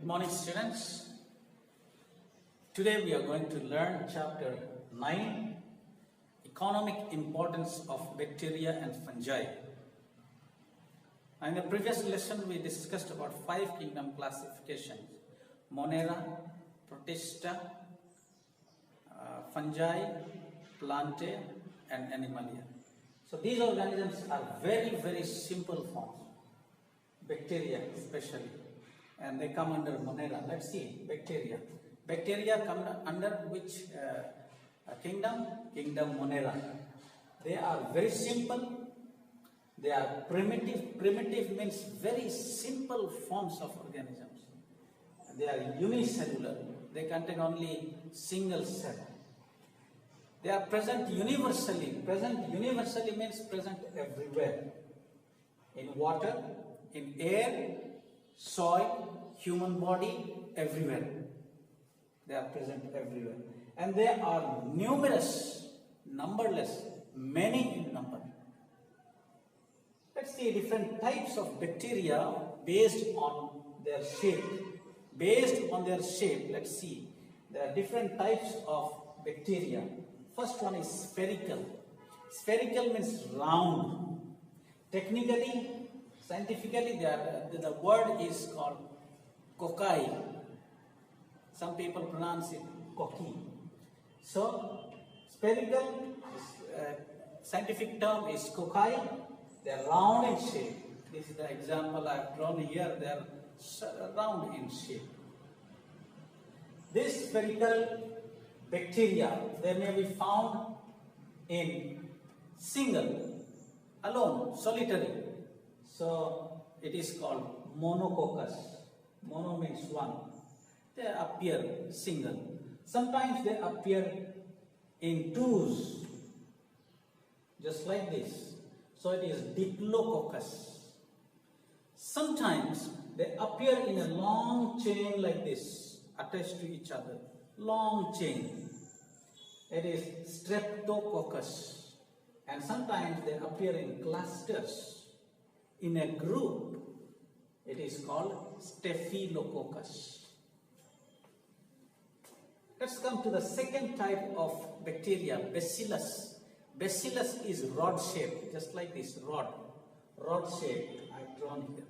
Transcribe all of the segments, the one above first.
morning, students. Today we are going to learn chapter 9, Economic Importance of Bacteria and Fungi. In the previous lesson we discussed about 5 kingdom classifications: Monera, Protista, Fungi, Plantae and Animalia. So these organisms are very simple forms, bacteria especially, and they come under Monera. Let's see, bacteria. Bacteria come under which kingdom? Kingdom Monera. They are very simple. They are primitive. Primitive means very simple forms of organisms. They are unicellular. They contain only single cell. They are present universally. Present universally means present everywhere. In water, in air, soil, human body, everywhere. They are present everywhere. And they are numerous, numberless, many in number. Let's see different types of bacteria based on their shape. Based on their shape, let's see. There are different types of bacteria. First one is spherical. Spherical means round. Technically, scientifically, the word is called cocci. Some people pronounce it cocky. So, spherical, scientific term is cocci. They are round in shape. This is the example I have drawn here. They are round in shape. This spherical bacteria, they may be found in single, alone, solitary. So it is called monococcus. Mono means one. They appear single. Sometimes they appear in twos, just like this. So it is diplococcus. Sometimes they appear in a long chain like this, attached to each other. Long chain. It is streptococcus. And sometimes they appear in clusters. In a group, it is called staphylococcus. Let's come to the second type of bacteria, bacillus. Bacillus is rod shaped, just like this rod. Rod shaped, I've drawn here.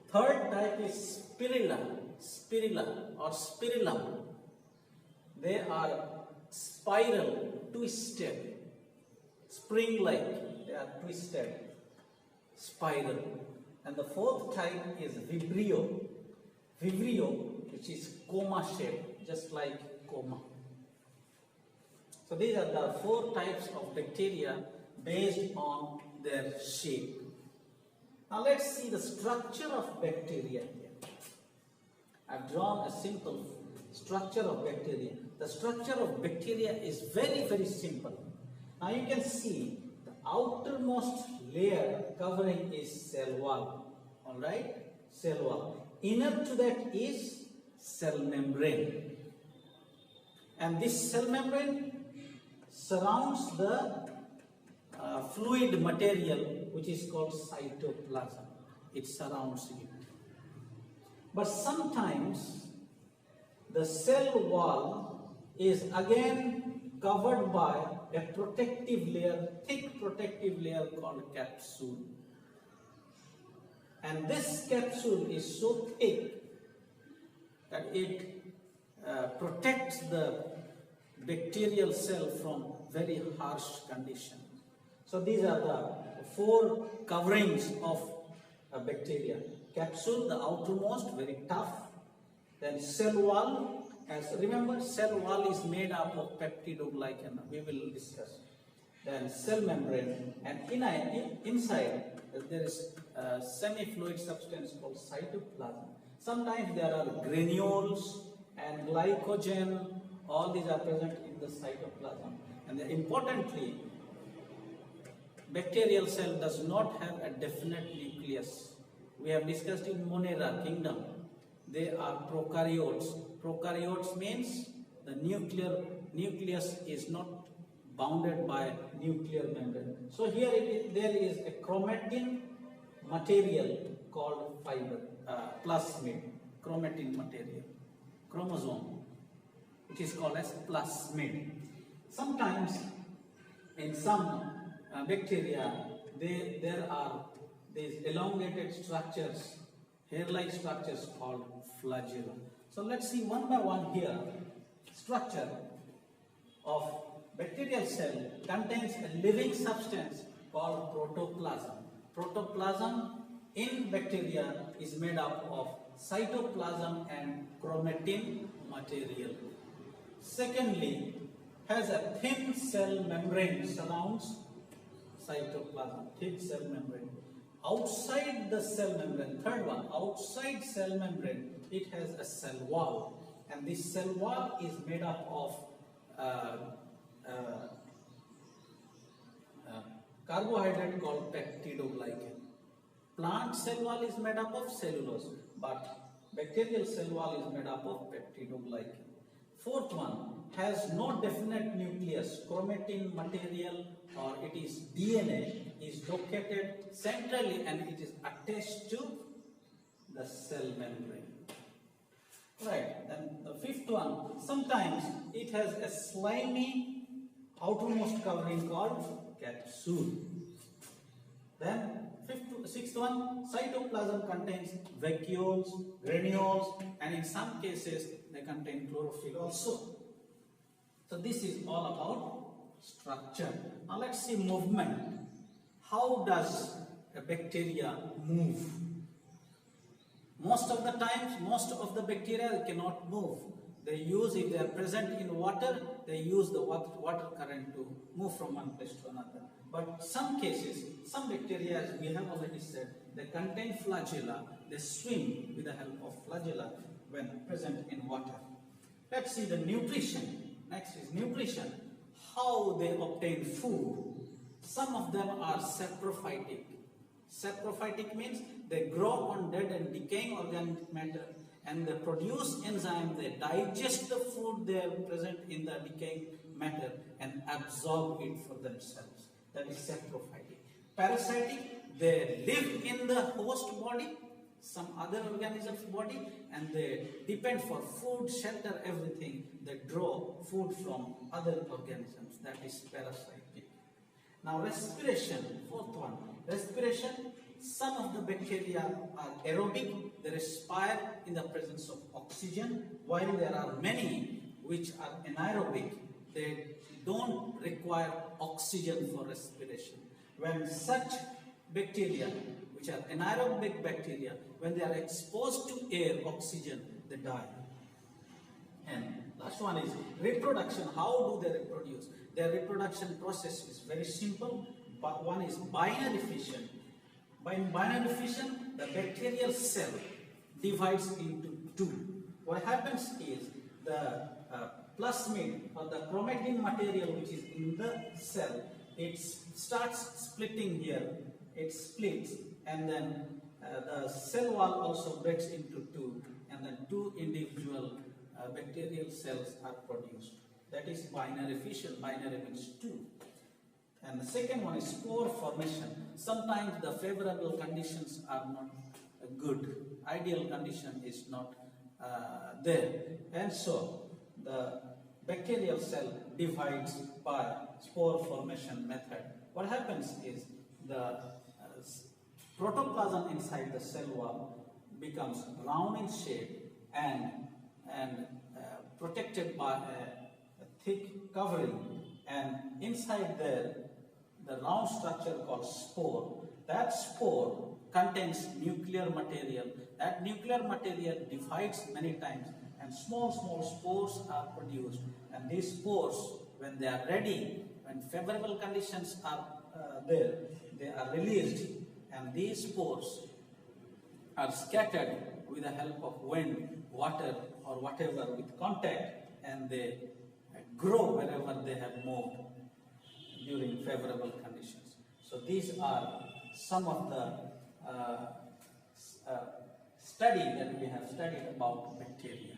Third type is spirilla. Spirilla or spirillum. They are spiral, twisted, spring-like. They are twisted, spiral. And the fourth type is vibrio. Vibrio, which is coma shaped, just like coma. So these are the 4 types of bacteria based on their shape. Now let's see the structure of bacteria here. I've drawn a simple structure of bacteria. The structure of bacteria is very simple. Now you can see the outermost layer covering is cell wall. Alright? Cell wall. Inner to that is cell membrane. And this cell membrane surrounds the fluid material which is called cytoplasm. It surrounds it. But sometimes the cell wall is again covered by a protective layer, thick protective layer called capsule. And this capsule is so thick that it protects the bacterial cell from very harsh conditions. So these are the 4 coverings of a bacteria. Capsule, the outermost, very tough. Then cell wall, as remember, cell wall is made up of peptidoglycan. We will discuss. Then cell membrane, and inside there is a semi-fluid substance called cytoplasm. Sometimes there are granules and glycogen. All these are present in the cytoplasm. And importantly, bacterial cell does not have a definite nucleus. We have discussed in Monera kingdom. They are prokaryotes. Prokaryotes means the nucleus is not bounded by nuclear membrane. So here there is a chromatin material called fiber, plasmid, chromatin material, chromosome, which is called as plasmid. Sometimes in some bacteria, there are these elongated structures, hair-like structures called flagella. So let's see one by one here. Structure of bacterial cell contains a living substance called protoplasm. Protoplasm in bacteria is made up of cytoplasm and chromatin material. Secondly, has a thin cell membrane surrounds cytoplasm, thin cell membrane. Outside the cell membrane, third one, outside cell membrane, it has a cell wall, and this cell wall is made up of carbohydrate called peptidoglycan. Plant cell wall is made up of cellulose, but bacterial cell wall is made up of peptidoglycan. Fourth one, has no definite nucleus, chromatin material, or it is DNA, is located centrally and it is attached to the cell membrane. Right, then the fifth one, sometimes it has a slimy outermost covering called capsule. Then sixth one, cytoplasm contains vacuoles, granules, and in some cases they contain chlorophyll also. So this is all about structure. Now let's see movement. How does a bacteria move? Most of the times, most of the bacteria cannot move. They use, if they are present in water, they use the water current to move from one place to another. But some cases, some bacteria, as we have already said, they contain flagella. They swim with the help of flagella when present in water. Let's see the nutrition. Next is nutrition. How they obtain food. Some of them are saprophytic. Saprophytic means they grow on dead and decaying organic matter, and they produce enzyme. They digest the food they are present in the decaying matter and absorb it for themselves. That is saprophytic. Parasitic, they live in the host body, some other organism's body, and they depend for food, shelter, everything. They draw food from other organisms. That is parasitic. Now respiration, fourth one. Respiration, some of the bacteria are aerobic. They respire in the presence of oxygen, while there are many which are anaerobic. They don't require oxygen for respiration. When such bacteria, which are anaerobic bacteria, when they are exposed to air, oxygen, they die. And last one is reproduction. How do they reproduce? Their reproduction process is very simple. But one is binary fission. By binary fission, the bacterial cell divides into two. What happens is the plasmid or the chromatin material which is in the cell, it starts splitting here. It splits, and then the cell wall also breaks into two, and then two individual bacterial cells are produced. That is binary fission. Binary means two. And the second one is spore formation. Sometimes the favorable conditions are not good. Ideal condition is not there. And so the bacterial cell divides by spore formation method. What happens is the protoplasm inside the cell wall becomes round in shape and protected by a thick covering, and inside there the round structure called spore. That spore contains nuclear material. That nuclear material divides many times, and small spores are produced. And these spores, when they are ready, when favorable conditions are there, they are released, and these spores are scattered with the help of wind, water, or whatever with contact, and they grow wherever they have moved during favorable conditions. So these are some of the study that we have studied about bacteria.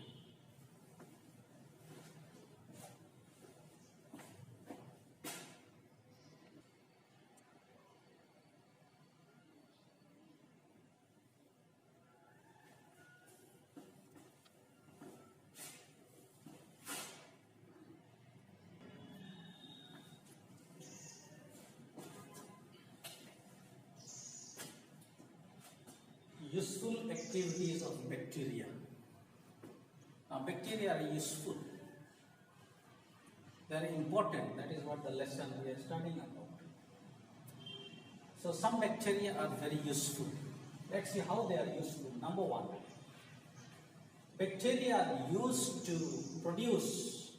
Useful activities of bacteria. Now, bacteria are useful. They are important. That is what the lesson we are studying about. So, some bacteria are very useful. Let's see how they are useful. Number one, bacteria are used to produce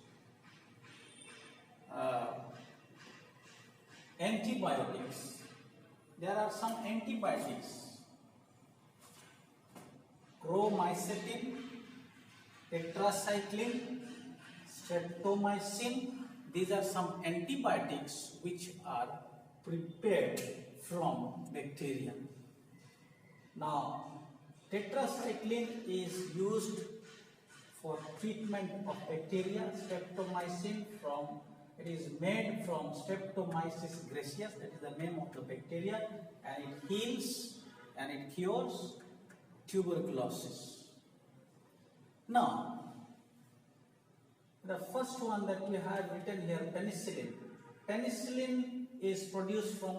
antibiotics. There are some antibiotics. Chromycetin, tetracycline, streptomycin. These are some antibiotics which are prepared from bacteria. Now, tetracycline is used for treatment of bacteria. Streptomycin it is made from Streptomyces gracias, that is the name of the bacteria, and it heals and it cures tuberculosis. Now, the first one that we have written here, penicillin. Penicillin is produced from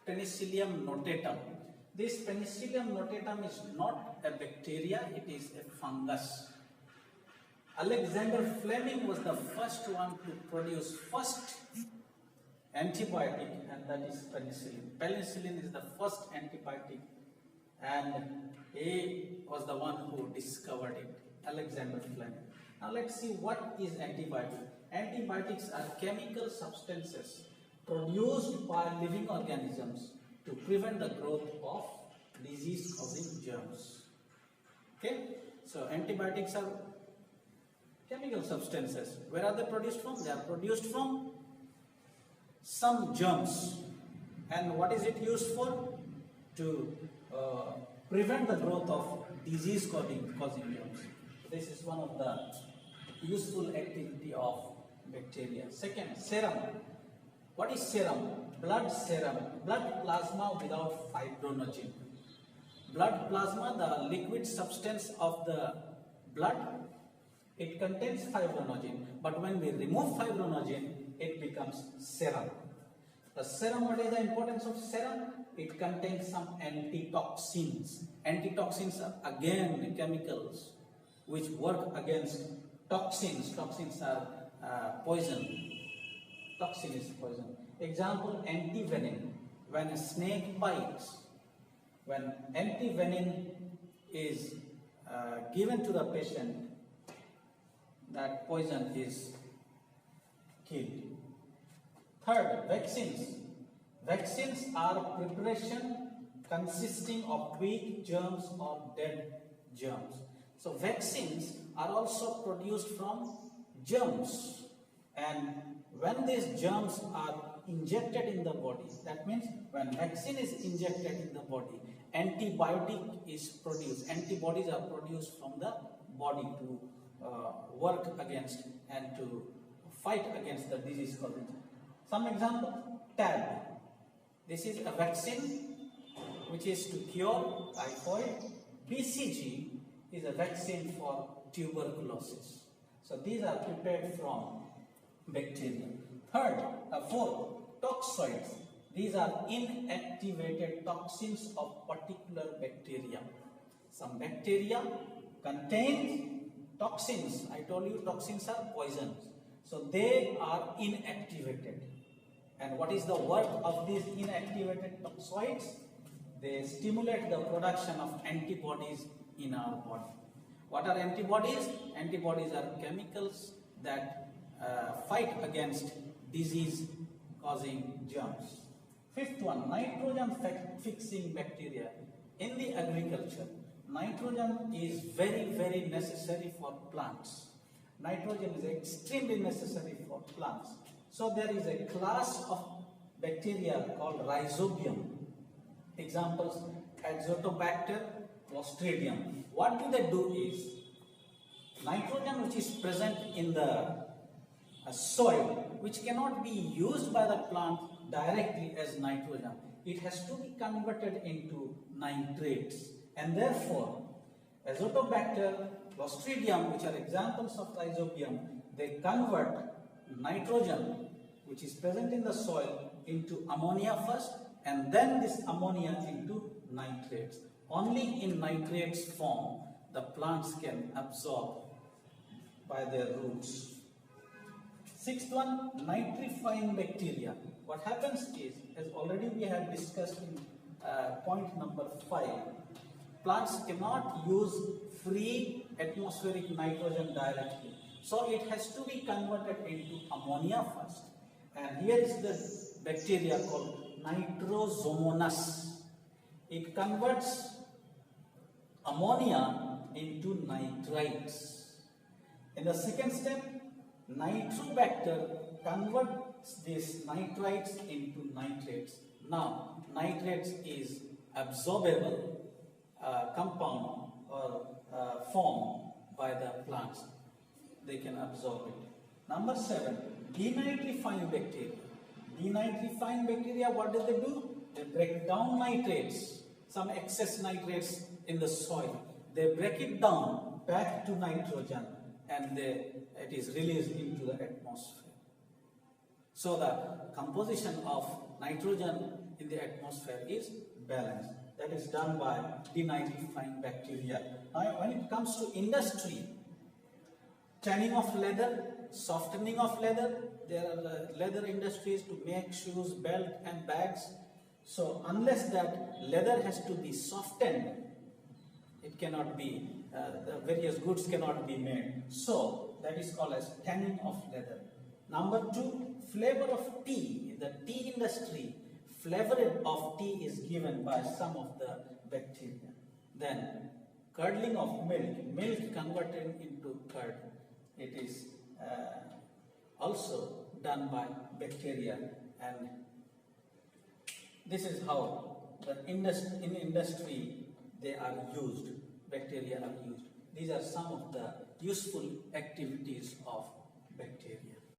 Penicillium notatum. This Penicillium notatum is not a bacteria, it is a fungus. Alexander Fleming was the first one to produce first antibiotic, and that is penicillin. Penicillin is the first antibiotic, and he was the one who discovered it, Alexander Fleming. Now let's see what is antibiotic. Antibiotics are chemical substances produced by living organisms to prevent the growth of disease-causing germs. Okay, so antibiotics are chemical substances. Where are they produced from? They are produced from some germs. And what is it used for? To prevent the growth of disease-causing germs. This is one of the useful activity of bacteria. Second, serum. What is serum? Blood serum. Blood plasma without fibrinogen. Blood plasma, the liquid substance of the blood, it contains fibrinogen, but when we remove fibrinogen, it becomes serum. The serum, what is the importance of serum? It contains some antitoxins. Antitoxins are again chemicals which work against toxins. Toxins are poison. Toxin is poison. Example, antivenin. When a snake bites, when antivenin is given to the patient, that poison is killed. Third, vaccines. Vaccines are preparation consisting of weak germs or dead germs. So vaccines are also produced from germs, and when these germs are injected in the body, that means when vaccine is injected in the body, antibiotic is produced. Antibodies are produced from the body to work against and to fight against the disease causing. Some example, TAB. This is a vaccine which is to cure typhoid. BCG is a vaccine for tuberculosis. So these are prepared from bacteria. Fourth, toxoids. These are inactivated toxins of particular bacteria. Some bacteria contain toxins. I told you toxins are poisons. So they are inactivated. And what is the work of these inactivated toxoids? They stimulate the production of antibodies in our body. What are antibodies? Antibodies are chemicals that fight against disease-causing germs. Fifth one, nitrogen-fixing bacteria. In the agriculture, nitrogen is very, very necessary for plants. Nitrogen is extremely necessary for plants. So there is a class of bacteria called rhizobium. Examples, Azotobacter, Clostridium. What do they do is, nitrogen which is present in the soil, which cannot be used by the plant directly as nitrogen, it has to be converted into nitrates, and therefore Azotobacter, Clostridium, which are examples of rhizobium, they convert nitrogen which is present in the soil into ammonia first, and then this ammonia into nitrates. only in nitrates form the plants can absorb by their roots. Sixth one, nitrifying bacteria. What happens is, as already we have discussed in point number 5, plants cannot use free atmospheric nitrogen directly. So it has to be converted into ammonia first. And here is the bacteria called Nitrosomonas. It converts ammonia into nitrites. In the second step, Nitrobacter converts these nitrites into nitrates. Now, nitrates is absorbable compound or form by the plants. They can absorb it. Number 7, denitrifying bacteria. Denitrifying bacteria, what do? They break down nitrates, some excess nitrates in the soil. They break it down back to nitrogen, and it is released into the atmosphere. So the composition of nitrogen in the atmosphere is balanced. That is done by denitrifying bacteria. Now, when it comes to industry, tanning of leather, softening of leather, there are leather industries to make shoes, belt and bags. So unless that leather has to be softened, it cannot be, the various goods cannot be made. So that is called as tanning of leather. Number 2, flavor of tea. In the tea industry, flavor of tea is given by some of the bacteria. Then curdling of milk converted into curd. It is also done by bacteria, and this is how in industry they are used. Bacteria are used. These are some of the useful activities of bacteria.